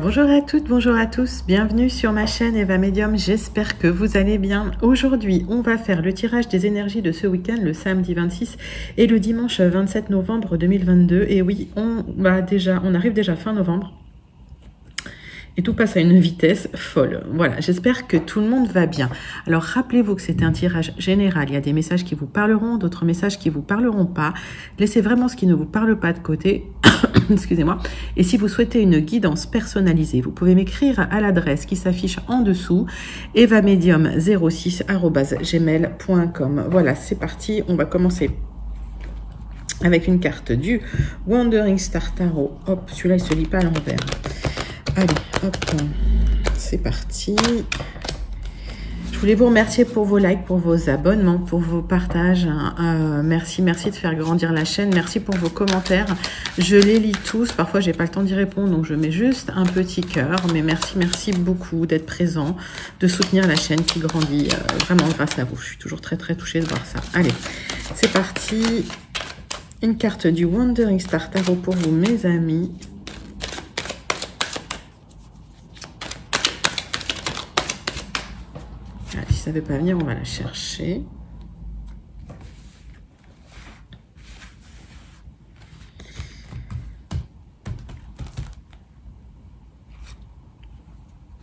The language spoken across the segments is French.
Bonjour à toutes, bonjour à tous, bienvenue sur ma chaîne Eva Medium, j'espère que vous allez bien. Aujourd'hui, on va faire le tirage des énergies de ce week-end, le samedi 26 et le dimanche 27 novembre 2022. Et oui, on arrive déjà fin novembre. Et tout passe à une vitesse folle. Voilà, j'espère que tout le monde va bien. Alors, rappelez-vous que c'est un tirage général. Il y a des messages qui vous parleront, d'autres messages qui vous parleront pas. Laissez vraiment ce qui ne vous parle pas de côté. Excusez-moi. Et si vous souhaitez une guidance personnalisée, vous pouvez m'écrire à l'adresse qui s'affiche en dessous, evamedium06@gmail.com. Voilà, c'est parti. On va commencer avec une carte du Wandering Star Tarot. Hop, celui-là, il se lit pas à l'envers. Allez, hop, c'est parti. Je voulais vous remercier pour vos likes, pour vos abonnements, pour vos partages. Merci de faire grandir la chaîne. Merci pour vos commentaires. Je les lis tous. Parfois, j'ai pas le temps d'y répondre, donc je mets juste un petit cœur. Mais merci beaucoup d'être présent, de soutenir la chaîne qui grandit vraiment grâce à vous. Je suis toujours très touchée de voir ça. Allez, c'est parti. Une carte du Wandering Star Tarot pour vous, mes amis. Si ça ne veut pas venir, on va la chercher.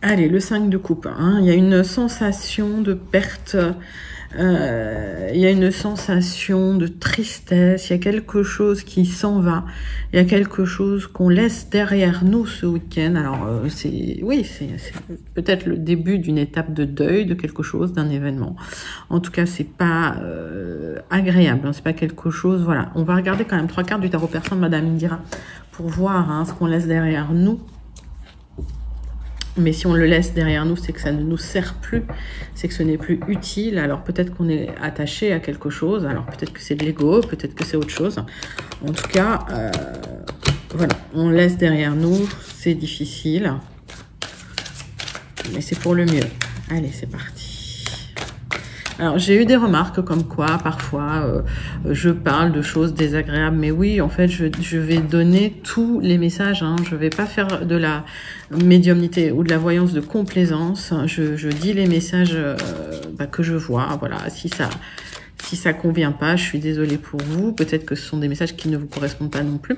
Allez, le 5 de coupe. Hein. Il y a une sensation de perte. Il y a une sensation de tristesse. Il y a quelque chose qui s'en va. Il y a quelque chose qu'on laisse derrière nous ce week-end. Alors, c'est peut-être le début d'une étape de deuil de quelque chose, d'un événement. En tout cas, c'est pas agréable. Hein, c'est pas quelque chose. Voilà. On va regarder quand même 3 cartes du tarot persan de Madame Indira pour voir hein, ce qu'on laisse derrière nous. Mais si on le laisse derrière nous, c'est que ça ne nous sert plus, c'est que ce n'est plus utile. Alors peut-être qu'on est attaché à quelque chose, alors peut-être que c'est de l'ego, peut-être que c'est autre chose. En tout cas, voilà, on laisse derrière nous, c'est difficile, mais c'est pour le mieux. Allez, c'est parti. Alors, j'ai eu des remarques comme quoi, parfois, je parle de choses désagréables. Mais oui, en fait, je vais donner tous les messages. Hein. Je vais pas faire de la médiumnité ou de la voyance de complaisance. Je dis les messages que je vois. Voilà, si ça convient pas, je suis désolée pour vous. Peut-être que ce sont des messages qui ne vous correspondent pas non plus.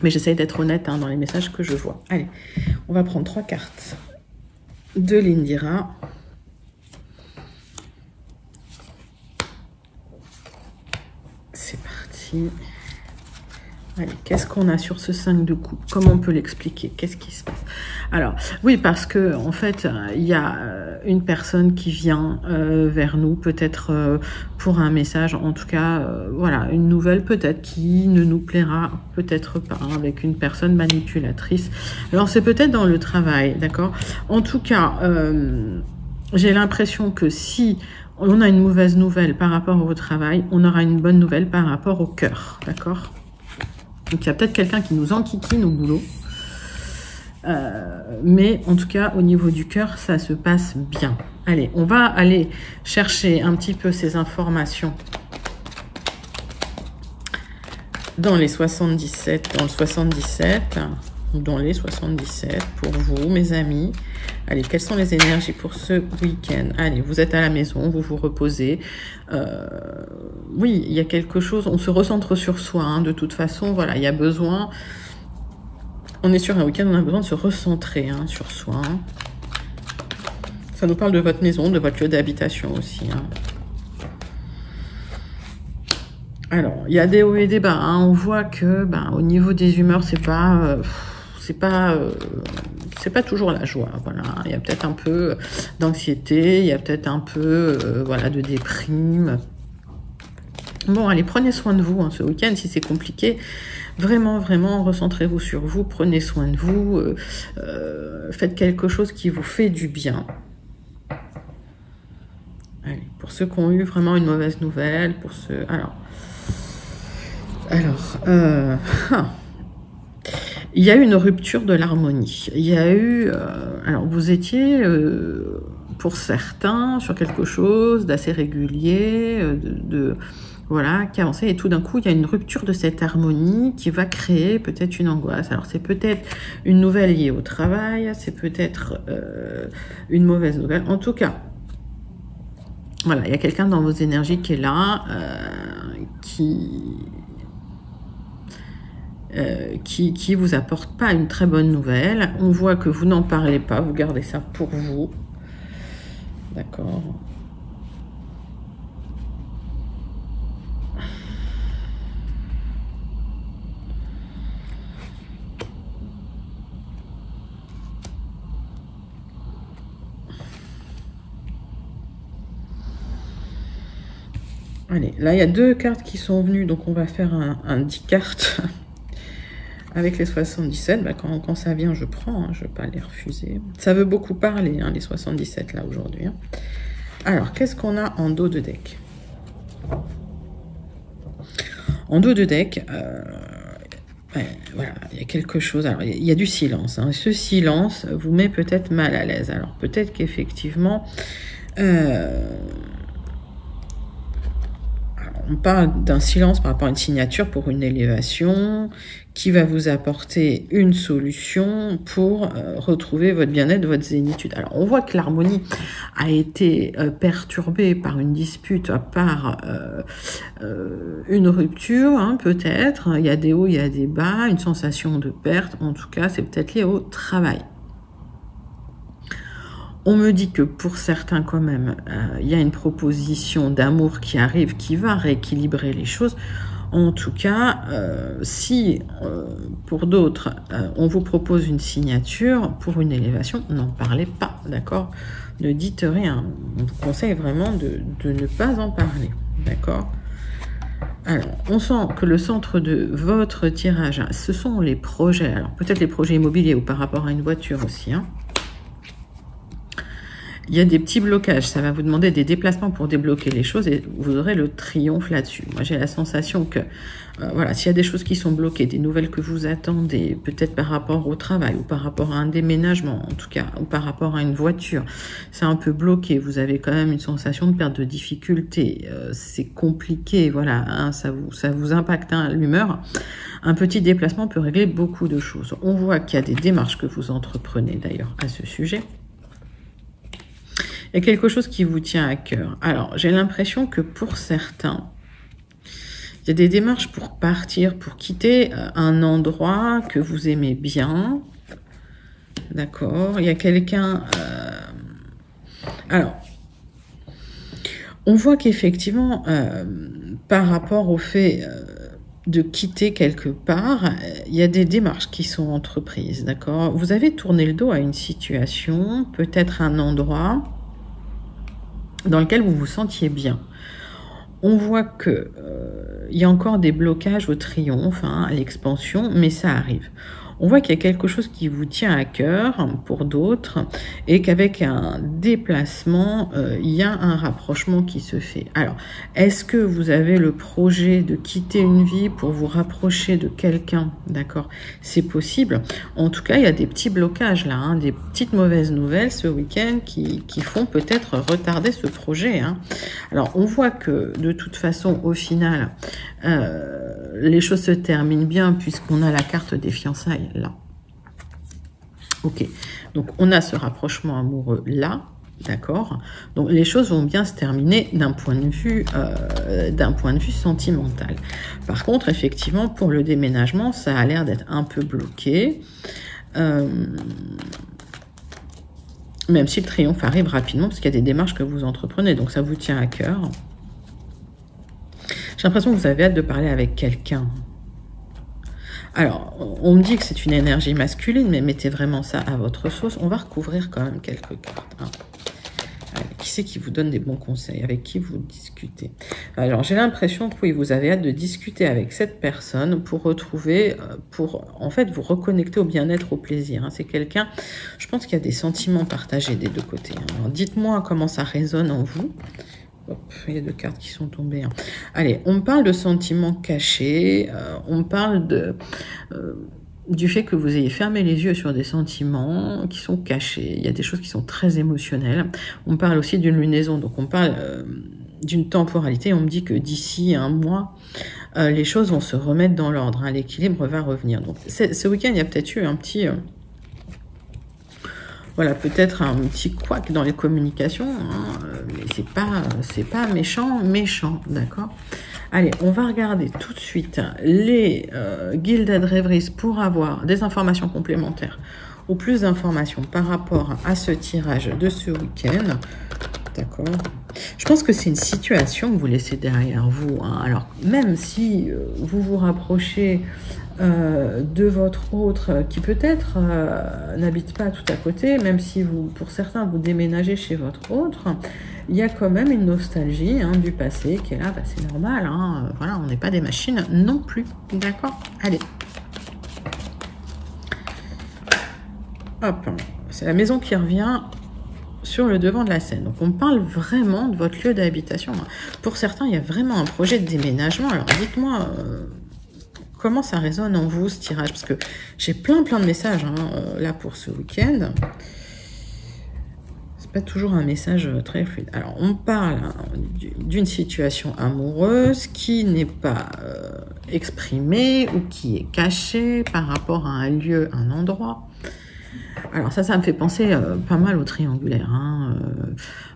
Mais j'essaye d'être honnête hein, dans les messages que je vois. Allez, on va prendre 3 cartes de l'Indira. C'est parti. Allez, qu'est-ce qu'on a sur ce 5 de coupe? Comment on peut l'expliquer? Qu'est-ce qui se passe? Alors, oui, parce que en fait, il y a une personne qui vient vers nous, peut-être pour un message, en tout cas, voilà, une nouvelle peut-être qui ne nous plaira peut-être pas, hein, avec une personne manipulatrice. Alors, c'est peut-être dans le travail, d'accord? En tout cas, j'ai l'impression que si on a une mauvaise nouvelle par rapport au travail, on aura une bonne nouvelle par rapport au cœur, d'accord? Donc, il y a peut-être quelqu'un qui nous enquiquine au boulot. Mais en tout cas, au niveau du cœur, ça se passe bien. Allez, on va aller chercher un petit peu ces informations dans les 77, dans le 77, ou dans les 77, pour vous, mes amis. Allez, quelles sont les énergies pour ce week-end? Allez, vous êtes à la maison, vous vous reposez. Oui, il y a quelque chose, on se recentre sur soi. Hein, de toute façon, voilà, il y a besoin... On est sur un week-end, on a besoin de se recentrer hein, sur soi. Hein. Ça nous parle de votre maison, de votre lieu d'habitation aussi. Hein. Alors, il y a des hauts et des bas. Hein. On voit que, au niveau des humeurs, c'est pas toujours la joie. Voilà, il y a peut-être un peu d'anxiété, il y a peut-être un peu, voilà, de déprime. Bon, allez, prenez soin de vous hein, ce week-end si c'est compliqué. Vraiment, recentrez-vous sur vous, prenez soin de vous, faites quelque chose qui vous fait du bien. Allez, pour ceux qui ont eu vraiment une mauvaise nouvelle, pour ceux... il y a eu une rupture de l'harmonie. Il y a eu... alors, vous étiez, pour certains, sur quelque chose d'assez régulier, voilà, qui avance, et tout d'un coup, il y a une rupture de cette harmonie qui va créer peut-être une angoisse. Alors, c'est peut-être une nouvelle liée au travail, c'est peut-être une mauvaise nouvelle. En tout cas, voilà, il y a quelqu'un dans vos énergies qui est là, qui vous apporte pas une très bonne nouvelle. On voit que vous n'en parlez pas, vous gardez ça pour vous. D'accord. Allez, là, il y a 2 cartes qui sont venues, donc on va faire un 10 cartes avec les 77. Bah, quand ça vient, je prends, hein, je ne vais pas les refuser. Ça veut beaucoup parler, hein, les 77, là, aujourd'hui. Hein. Alors, qu'est-ce qu'on a en dos de deck? En dos de deck, voilà, il y a quelque chose. Alors, il y a du silence. Hein. Ce silence vous met peut-être mal à l'aise. Alors, peut-être qu'effectivement... on parle d'un silence par rapport à une signature pour une élévation qui va vous apporter une solution pour retrouver votre bien-être, votre zénitude. Alors, on voit que l'harmonie a été perturbée par une dispute, par une rupture, hein, peut-être. Il y a des hauts, il y a des bas, une sensation de perte. En tout cas, c'est peut-être lié au travail. On me dit que pour certains, quand même, il y a une proposition d'amour qui arrive, qui va rééquilibrer les choses. En tout cas, si pour d'autres, on vous propose une signature pour une élévation, n'en parlez pas, d'accord? Ne dites rien. On vous conseille vraiment de ne pas en parler, d'accord? Alors, on sent que le centre de votre tirage, ce sont les projets. Alors, peut-être les projets immobiliers ou par rapport à une voiture aussi, hein. Il y a des petits blocages, ça va vous demander des déplacements pour débloquer les choses et vous aurez le triomphe là-dessus. Moi, j'ai la sensation que, voilà, s'il y a des choses qui sont bloquées, des nouvelles que vous attendez, peut-être par rapport au travail ou par rapport à un déménagement, en tout cas, ou par rapport à une voiture, c'est un peu bloqué, vous avez quand même une sensation de perte de difficulté, c'est compliqué, voilà, hein, ça vous impacte, hein, l'humeur. Un petit déplacement peut régler beaucoup de choses. On voit qu'il y a des démarches que vous entreprenez d'ailleurs à ce sujet. Il y a quelque chose qui vous tient à cœur. Alors, j'ai l'impression que pour certains, il y a des démarches pour partir, pour quitter un endroit que vous aimez bien. D'accord. Il y a quelqu'un... Alors, on voit qu'effectivement, par rapport au fait de quitter quelque part, il y a des démarches qui sont entreprises. D'accord. Vous avez tourné le dos à une situation, peut-être un endroit dans lequel vous vous sentiez bien. On voit que il y a encore des blocages au triomphe, hein, à l'expansion, mais ça arrive. On voit qu'il y a quelque chose qui vous tient à cœur pour d'autres et qu'avec un déplacement, il y a un rapprochement qui se fait. Alors, est-ce que vous avez le projet de quitter une vie pour vous rapprocher de quelqu'un? D'accord, c'est possible. En tout cas, il y a des petits blocages là, hein, des petites mauvaises nouvelles ce week-end qui font peut-être retarder ce projet. Hein. Alors, on voit que de toute façon, au final, les choses se terminent bien puisqu'on a la carte des fiançailles là. Ok, donc on a ce rapprochement amoureux là, d'accord. Donc les choses vont bien se terminer d'un point de vue sentimental. Par contre, effectivement, pour le déménagement, ça a l'air d'être un peu bloqué. Même si le triomphe arrive rapidement, parce qu'il y a des démarches que vous entreprenez, donc ça vous tient à cœur. J'ai l'impression que vous avez hâte de parler avec quelqu'un. Alors, on me dit que c'est une énergie masculine, mais mettez vraiment ça à votre sauce. On va recouvrir quand même quelques cartes. Hein. Allez, qui c'est qui vous donne des bons conseils? Avec qui vous discutez? Alors, j'ai l'impression que oui, vous avez hâte de discuter avec cette personne pour retrouver, pour en fait vous reconnecter au bien-être, au plaisir. Hein. C'est quelqu'un, je pense qu'il y a des sentiments partagés des deux côtés. Hein. Alors, dites-moi comment ça résonne en vous. Hop, il y a 2 cartes qui sont tombées. Hein. Allez, on parle de sentiments cachés, on parle du fait que vous ayez fermé les yeux sur des sentiments qui sont cachés. Il y a des choses qui sont très émotionnelles. On parle aussi d'une lunaison, donc on parle d'une temporalité. On me dit que d'ici un mois, les choses vont se remettre dans l'ordre, hein, l'équilibre va revenir. Donc ce week-end, il y a peut-être eu un petit... voilà, peut-être un petit couac dans les communications, hein, mais c'est pas méchant, d'accord? Allez, on va regarder tout de suite les Gilded Rêveries pour avoir des informations complémentaires ou plus d'informations par rapport à ce tirage de ce week-end. D'accord. Je pense que c'est une situation que vous laissez derrière vous, hein. Alors, même si vous vous rapprochez de votre autre qui peut-être n'habite pas tout à côté, même si vous, pour certains, vous déménagez chez votre autre, il y a quand même une nostalgie, hein, du passé qui est là. Bah, c'est normal, hein, voilà, on n'est pas des machines non plus. D'accord. Allez. Hop. C'est la maison qui revient sur le devant de la scène. Donc, on parle vraiment de votre lieu d'habitation. Pour certains, il y a vraiment un projet de déménagement. Alors, dites-moi comment ça résonne en vous, ce tirage, parce que j'ai plein de messages, hein, là, pour ce week-end. C'est pas toujours un message très fluide. Alors, on parle, hein, d'une situation amoureuse qui n'est pas exprimée ou qui est cachée par rapport à un lieu, un endroit. Alors ça me fait penser pas mal au triangulaire, hein.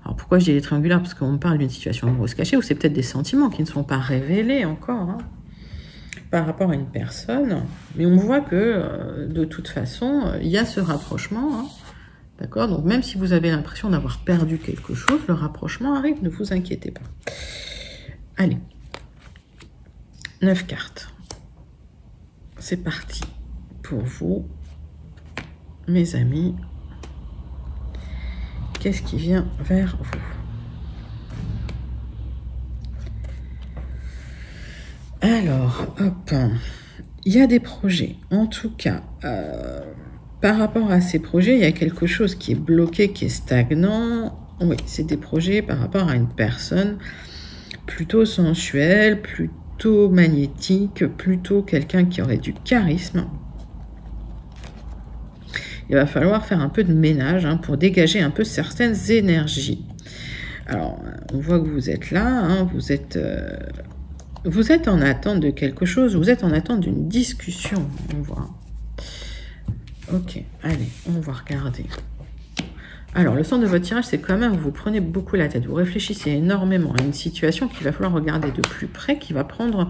Alors pourquoi je dis les triangulaires? Parce qu'on parle d'une situation amoureuse cachée, ou c'est peut-être des sentiments qui ne sont pas révélés encore, hein, par rapport à une personne. Mais on voit que de toute façon, il y a ce rapprochement, hein, d'accord? Donc même si vous avez l'impression d'avoir perdu quelque chose, le rapprochement arrive, ne vous inquiétez pas. Allez, 9 cartes. C'est parti pour vous. Mes amis, qu'est-ce qui vient vers vous? Alors, hop, il y a des projets. En tout cas, par rapport à ces projets, il y a quelque chose qui est bloqué, qui est stagnant. Oui, c'est des projets par rapport à une personne plutôt sensuelle, plutôt magnétique, plutôt quelqu'un qui aurait du charisme. Il va falloir faire un peu de ménage, hein, pour dégager un peu certaines énergies. Alors, on voit que vous êtes là, hein, vous êtes en attente de quelque chose, vous êtes en attente d'une discussion, on voit. Ok, allez, on va regarder. Alors, le sens de votre tirage, c'est quand même, vous prenez beaucoup la tête, vous réfléchissez énormément à une situation qu'il va falloir regarder de plus près, qui va prendre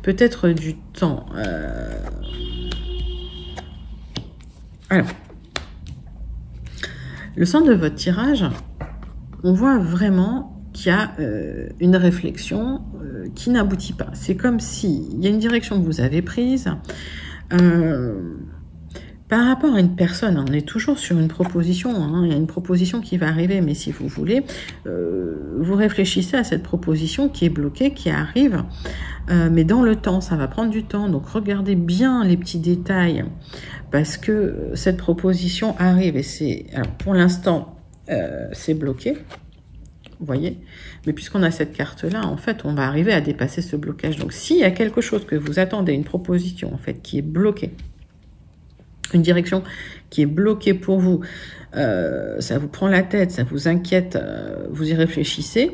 peut-être du temps. Alors, le sens de votre tirage, on voit vraiment qu'il y a une réflexion qui n'aboutit pas. C'est comme s'il y a une direction que vous avez prise. Par rapport à une personne, on est toujours sur une proposition, hein, il y a une proposition qui va arriver, mais si vous voulez, vous réfléchissez à cette proposition qui est bloquée, qui arrive, mais dans le temps, ça va prendre du temps. Donc regardez bien les petits détails, parce que cette proposition arrive, et c'est, alors pour l'instant, c'est bloqué, vous voyez, mais puisqu'on a cette carte-là, en fait, on va arriver à dépasser ce blocage. Donc s'il y a quelque chose que vous attendez, une proposition, en fait, qui est bloquée, une direction qui est bloquée pour vous, ça vous prend la tête, ça vous inquiète, vous y réfléchissez,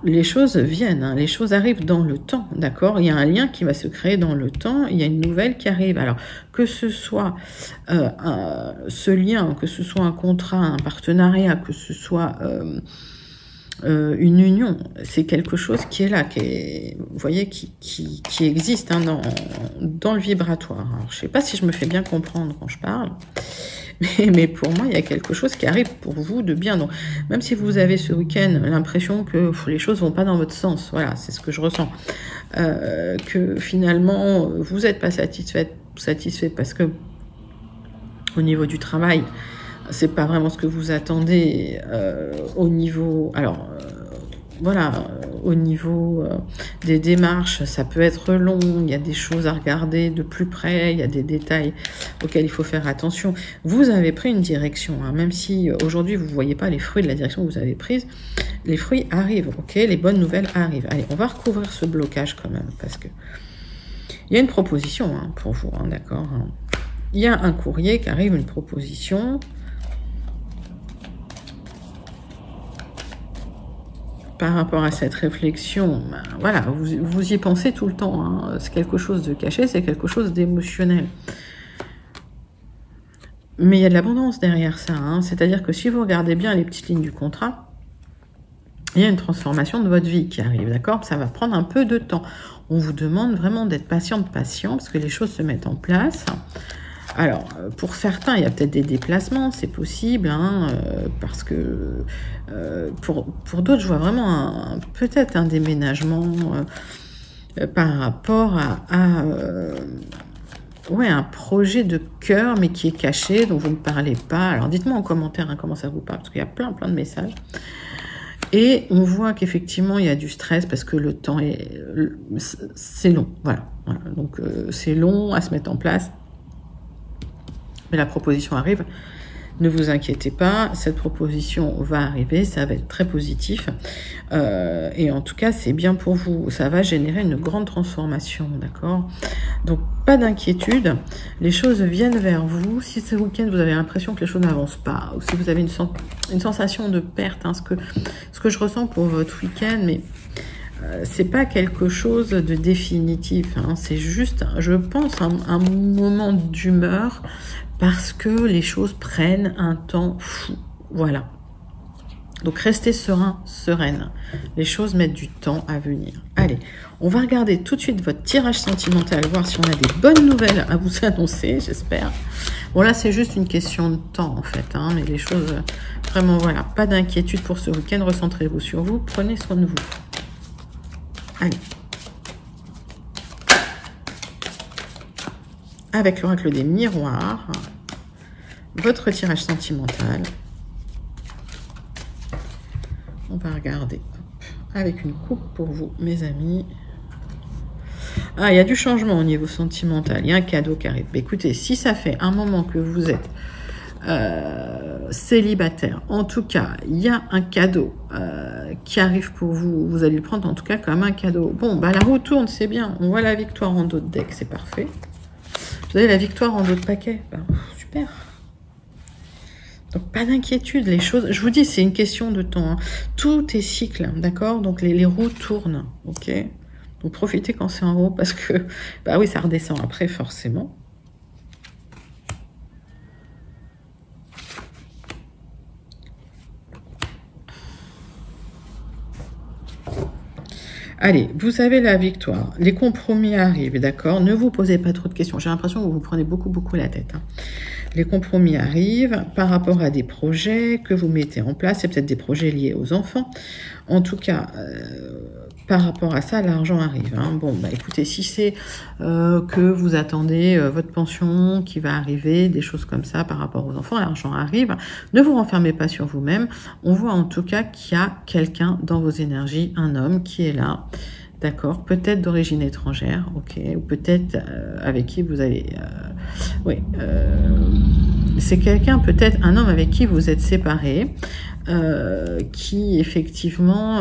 les choses viennent, hein, les choses arrivent dans le temps, d'accord? Il y a un lien qui va se créer dans le temps, il y a une nouvelle qui arrive. Alors, que ce soit ce lien, que ce soit un contrat, un partenariat, que ce soit une union, c'est quelque chose qui est là, qui est, vous voyez, qui existe, hein, dans le vibratoire. Alors, je ne sais pas si je me fais bien comprendre quand je parle, mais pour moi, il y a quelque chose qui arrive pour vous de bien. Donc, même si vous avez ce week-end l'impression que les choses vont pas dans votre sens, voilà, c'est ce que je ressens, que finalement, vous n'êtes pas satisfait parce que au niveau du travail, c'est pas vraiment ce que vous attendez au niveau... Alors, voilà, au niveau des démarches, ça peut être long, il y a des choses à regarder de plus près, il y a des détails auxquels il faut faire attention. Vous avez pris une direction, hein, même si aujourd'hui vous ne voyez pas les fruits de la direction que vous avez prise, les fruits arrivent, ok, les bonnes nouvelles arrivent. Allez, on va recouvrir ce blocage quand même, parce que il y a une proposition, hein, pour vous, hein, d'accord, hein. Il y a un courrier qui arrive, une proposition. par rapport à cette réflexion, ben, voilà, vous y pensez tout le temps. Hein. C'est quelque chose de caché, c'est quelque chose d'émotionnel. Mais il y a de l'abondance derrière ça. Hein. C'est-à-dire que si vous regardez bien les petites lignes du contrat, il y a une transformation de votre vie qui arrive, d'accord? Ça va prendre un peu de temps. On vous demande vraiment d'être patient, parce que les choses se mettent en place. Alors, pour certains, il y a peut-être des déplacements, c'est possible, hein, parce que pour d'autres, je vois vraiment peut-être un déménagement par rapport à ouais, un projet de cœur, mais qui est caché, dont vous ne parlez pas. Alors, dites-moi en commentaire hein, comment ça vous parle, parce qu'il y a plein de messages. Et on voit qu'effectivement, il y a du stress, parce que le temps c'est long. Voilà. Donc, c'est long à se mettre en place. Mais la proposition arrive. Ne vous inquiétez pas, cette proposition va arriver, ça va être très positif. Et en tout cas, c'est bien pour vous. Ça va générer une grande transformation, d'accord? Donc, pas d'inquiétude. Les choses viennent vers vous. Si ce week-end, vous avez l'impression que les choses n'avancent pas, ou si vous avez une sensation de perte, hein, ce que je ressens pour votre week-end, mais c'est pas quelque chose de définitif. Hein, c'est juste, je pense, un moment d'humeur, parce que les choses prennent un temps fou. Voilà. Donc, restez serein, sereine. Les choses mettent du temps à venir. Allez, on va regarder tout de suite votre tirage sentimental, voir si on a des bonnes nouvelles à vous annoncer, j'espère. Bon, là, c'est juste une question de temps, en fait. Hein, mais les choses, vraiment, voilà. Pas d'inquiétude pour ce week-end. Recentrez-vous sur vous. Prenez soin de vous. Allez. Avec l'oracle des miroirs, votre tirage sentimental. On va regarder. Avec une coupe pour vous, mes amis. Ah, il y a du changement au niveau sentimental. Il y a un cadeau qui arrive. Écoutez, si ça fait un moment que vous êtes célibataire, en tout cas, il y a un cadeau qui arrive pour vous. Vous allez le prendre en tout cas comme un cadeau. Bon, bah la roue tourne, c'est bien. On voit la victoire en dos de deck, c'est parfait. Vous avez la victoire en dos de paquet. Ben, super. Donc, pas d'inquiétude. Les choses, je vous dis, c'est une question de temps. Hein. Tout est cycle, d'accord? Donc, les roues tournent, ok? Donc, profitez quand c'est en haut parce que, bah oui, ça redescend après, forcément. Allez, vous avez la victoire. Les compromis arrivent, d'accord? Ne vous posez pas trop de questions. J'ai l'impression que vous vous prenez beaucoup la tête. Hein. Les compromis arrivent par rapport à des projets que vous mettez en place. C'est peut-être des projets liés aux enfants. En tout cas, par rapport à ça, l'argent arrive. Hein. Bon, bah écoutez, si c'est que vous attendez votre pension qui va arriver, des choses comme ça par rapport aux enfants, l'argent arrive. Ne vous renfermez pas sur vous-même. On voit en tout cas qu'il y a quelqu'un dans vos énergies, un homme qui est là. D'accord, peut-être d'origine étrangère, ok, ou peut-être avec qui vous allez... oui, c'est quelqu'un, peut-être un homme avec qui vous êtes séparés, qui effectivement...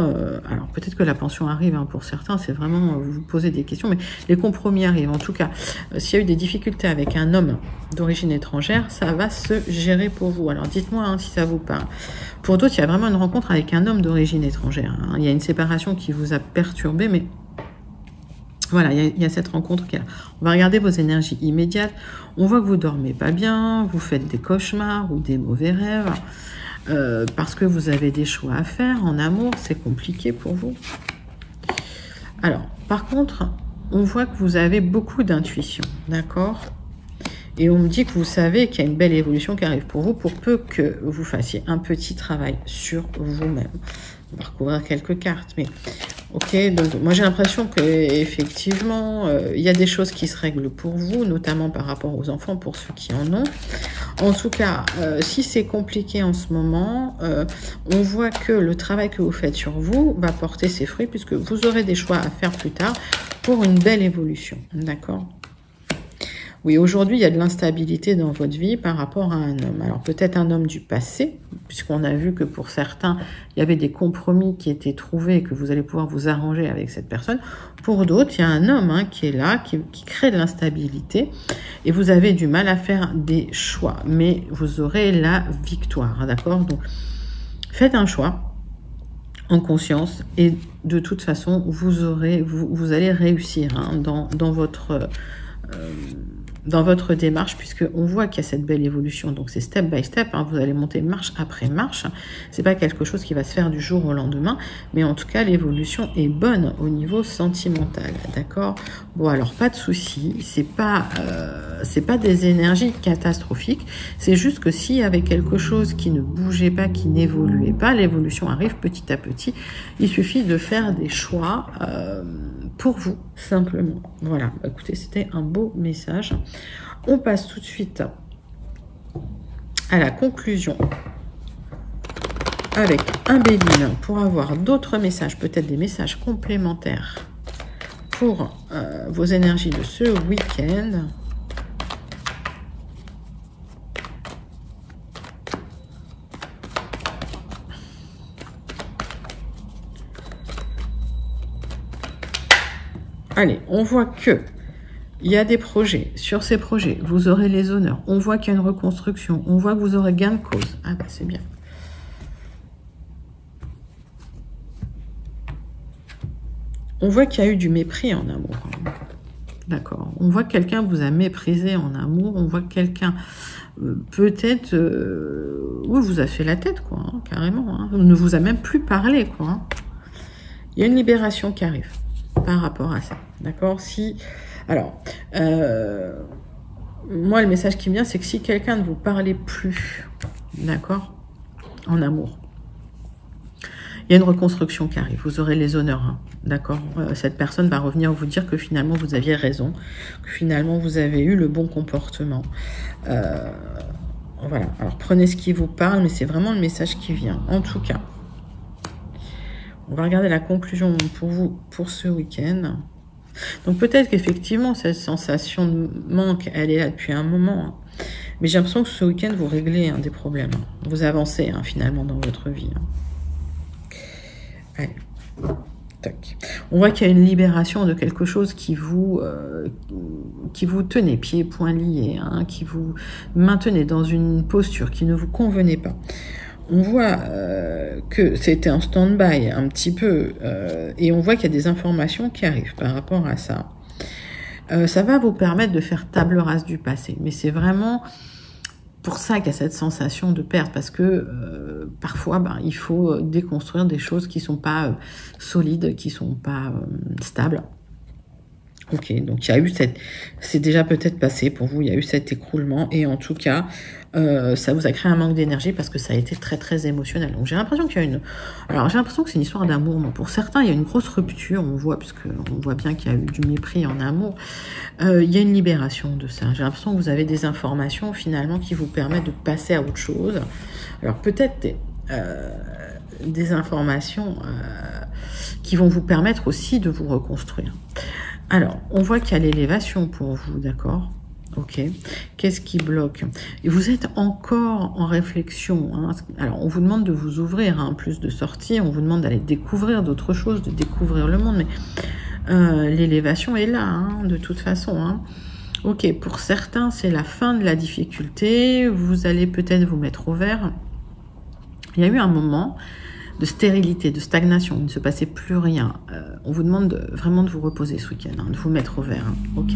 alors peut-être que la pension arrive hein, pour certains, c'est vraiment vous poser des questions, mais les compromis arrivent. En tout cas, s'il y a eu des difficultés avec un homme d'origine étrangère, ça va se gérer pour vous. Alors dites-moi hein, si ça vous parle. Pour d'autres, il y a vraiment une rencontre avec un homme d'origine étrangère. Hein. Il y a une séparation qui vous a perturbé, mais voilà, il y a cette rencontre qui est là. On va regarder vos énergies immédiates. On voit que vous dormez pas bien, vous faites des cauchemars ou des mauvais rêves, parce que vous avez des choix à faire en amour, c'est compliqué pour vous. Alors, par contre, on voit que vous avez beaucoup d'intuition, d'accord ? Et on me dit que vous savez qu'il y a une belle évolution qui arrive pour vous, pour peu que vous fassiez un petit travail sur vous-même. On va recouvrir quelques cartes, mais ok. Donc moi j'ai l'impression que effectivement il y a des choses qui se règlent pour vous, notamment par rapport aux enfants pour ceux qui en ont. En tout cas, si c'est compliqué en ce moment, on voit que le travail que vous faites sur vous va porter ses fruits puisque vous aurez des choix à faire plus tard pour une belle évolution, d'accord ? Oui, aujourd'hui, il y a de l'instabilité dans votre vie par rapport à un homme. Alors, peut-être un homme du passé, puisqu'on a vu que pour certains, il y avait des compromis qui étaient trouvés et que vous allez pouvoir vous arranger avec cette personne. Pour d'autres, il y a un homme hein, qui est là, qui crée de l'instabilité et vous avez du mal à faire des choix. Mais vous aurez la victoire, d'accord ? Donc, faites un choix. en conscience, et de toute façon, vous allez réussir hein, dans votre démarche, puisque on voit qu'il y a cette belle évolution. Donc c'est step by step, hein, vous allez monter marche après marche. C'est pas quelque chose qui va se faire du jour au lendemain, mais en tout cas l'évolution est bonne au niveau sentimental, d'accord. Bon alors pas de souci, c'est pas des énergies catastrophiques, c'est juste que s'il y avait quelque chose qui ne bougeait pas, qui n'évoluait pas, l'évolution arrive petit à petit. Il suffit de faire des choix pour vous, simplement. Voilà, bah, écoutez, c'était un beau message. On passe tout de suite à la conclusion avec un Béline pour avoir d'autres messages, peut-être des messages complémentaires pour vos énergies de ce week-end. Allez, on voit que il y a des projets. Sur ces projets, vous aurez les honneurs. On voit qu'il y a une reconstruction. On voit que vous aurez gain de cause. Ah bah c'est bien. On voit qu'il y a eu du mépris en amour. D'accord. On voit que quelqu'un vous a méprisé en amour. On voit que quelqu'un peut-être vous a fait la tête, quoi, hein, carrément. Hein. Ne vous a même plus parlé, quoi. Hein. Il y a une libération qui arrive par rapport à ça. D'accord. Si... Alors, moi, le message qui me vient, c'est que si quelqu'un ne vous parlait plus, d'accord, en amour, il y a une reconstruction qui arrive. Vous aurez les honneurs, hein, d'accord. Cette personne va revenir vous dire que finalement, vous aviez raison, que finalement, vous avez eu le bon comportement. Voilà. Alors, prenez ce qui vous parle, mais c'est vraiment le message qui vient. En tout cas, on va regarder la conclusion pour vous, pour ce week-end. Donc peut-être qu'effectivement, cette sensation de manque, elle est là depuis un moment. Hein. Mais j'ai l'impression que ce week-end, vous réglez des problèmes. Hein. Vous avancez finalement dans votre vie. Hein. Allez. Tac. On voit qu'il y a une libération de quelque chose qui vous tenait pieds et poings liés, hein, qui vous maintenait dans une posture qui ne vous convenait pas. On voit que c'était en stand-by un petit peu et on voit qu'il y a des informations qui arrivent par rapport à ça. Ça va vous permettre de faire table rase du passé, mais c'est vraiment pour ça qu'il y a cette sensation de perte, parce que parfois il faut déconstruire des choses qui sont pas solides, qui sont pas stables. Ok, donc il y a eu c'est déjà peut-être passé pour vous, il y a eu cet écroulement, et en tout cas, ça vous a créé un manque d'énergie parce que ça a été très très émotionnel. Donc j'ai l'impression qu'il y a j'ai l'impression que c'est une histoire d'amour, mais pour certains, il y a une grosse rupture, on voit, puisque on voit bien qu'il y a eu du mépris en amour. Il y a une libération de ça. J'ai l'impression que vous avez des informations finalement qui vous permettent de passer à autre chose. Alors peut-être des informations qui vont vous permettre aussi de vous reconstruire. Alors, on voit qu'il y a l'élévation pour vous, d'accord? Ok. Qu'est-ce qui bloque? Et vous êtes encore en réflexion. Hein. Alors, on vous demande de vous ouvrir, hein, plus de sorties. On vous demande d'aller découvrir d'autres choses, de découvrir le monde. Mais l'élévation est là, hein, de toute façon. Hein. Ok, pour certains, c'est la fin de la difficulté. Vous allez peut-être vous mettre au vert. Il y a eu un moment de stérilité, de stagnation, il ne se passait plus rien. On vous demande vraiment de vous reposer ce week-end, hein, de vous mettre au vert. Hein. Ok.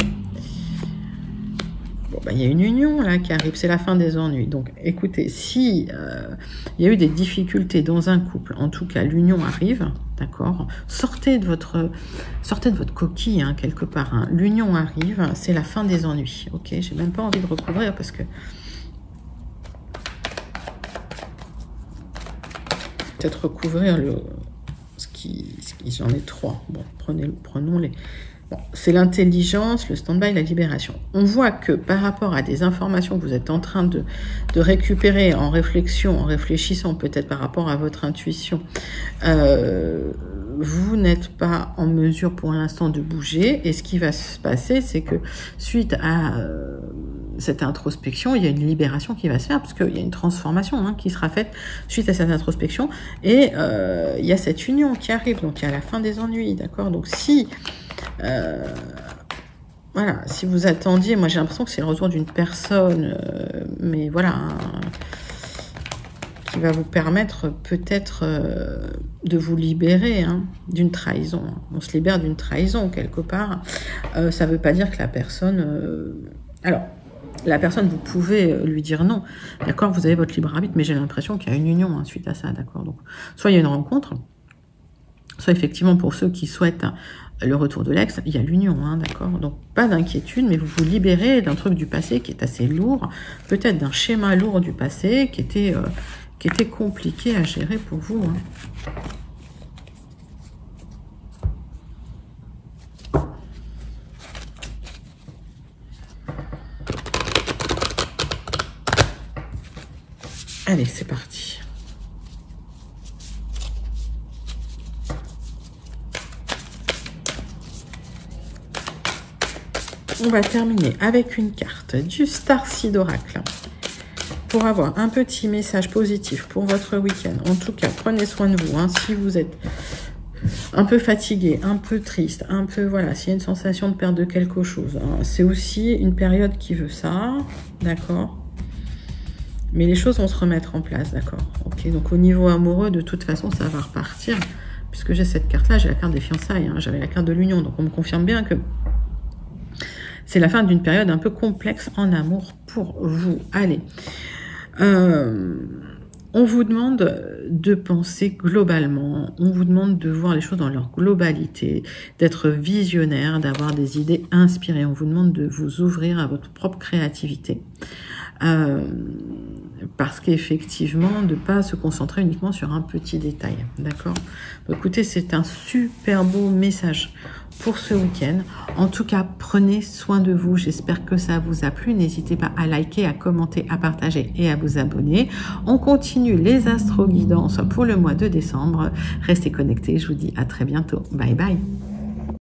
Bon, il y a une union là qui arrive, c'est la fin des ennuis. Donc, écoutez, si il y a eu des difficultés dans un couple, en tout cas, l'union arrive, d'accord. Sortez de votre coquille, hein, quelque part. Hein. L'union arrive, c'est la fin des ennuis. Ok, j'ai même pas envie de recouvrir parce que peut-être recouvrir j'en ai trois. Bon, prenons-les. Bon, c'est l'intelligence, le stand-by, la libération. On voit que par rapport à des informations que vous êtes en train de récupérer en réflexion, en réfléchissant peut-être par rapport à votre intuition, vous n'êtes pas en mesure pour l'instant de bouger. Et ce qui va se passer, c'est que suite à cette introspection, il y a une libération qui va se faire, parce qu'il y a une transformation qui sera faite suite à cette introspection. Et il y a cette union qui arrive, donc il y a la fin des ennuis, d'accord. Donc si... voilà, si vous attendiez, moi j'ai l'impression que c'est le retour d'une personne, mais voilà, qui va vous permettre peut-être de vous libérer hein, d'une trahison. On se libère d'une trahison quelque part. Ça ne veut pas dire que la personne... Alors, la personne, vous pouvez lui dire non. D'accord, vous avez votre libre arbitre, mais j'ai l'impression qu'il y a une union hein, suite à ça. D'accord, donc soit il y a une rencontre, soit effectivement pour ceux qui souhaitent le retour de l'ex, il y a l'union, hein, d'accord. Donc pas d'inquiétude, mais vous vous libérez d'un truc du passé qui est assez lourd, peut-être d'un schéma lourd du passé qui était compliqué à gérer pour vous. Hein. Allez, c'est parti. On va terminer avec une carte du Starseed Oracle pour avoir un petit message positif pour votre week-end. En tout cas, prenez soin de vous. Hein, si vous êtes un peu fatigué, un peu triste, un peu, voilà, s'il y a une sensation de perte de quelque chose, hein, c'est aussi une période qui veut ça, d'accord? Mais les choses vont se remettre en place, d'accord? Ok, donc au niveau amoureux, de toute façon, ça va repartir. Puisque j'ai cette carte-là, j'ai la carte des fiançailles, hein, j'avais la carte de l'union, donc on me confirme bien que c'est la fin d'une période un peu complexe en amour pour vous. Allez, on vous demande de penser globalement, on vous demande de voir les choses dans leur globalité, d'être visionnaire, d'avoir des idées inspirées. On vous demande de vous ouvrir à votre propre créativité. Parce qu'effectivement, de ne pas se concentrer uniquement sur un petit détail. D'accord? Écoutez, c'est un super beau message pour ce week-end. En tout cas, prenez soin de vous. J'espère que ça vous a plu. N'hésitez pas à liker, à commenter, à partager et à vous abonner. On continue les astro-guidances pour le mois de décembre. Restez connectés. Je vous dis à très bientôt. Bye bye.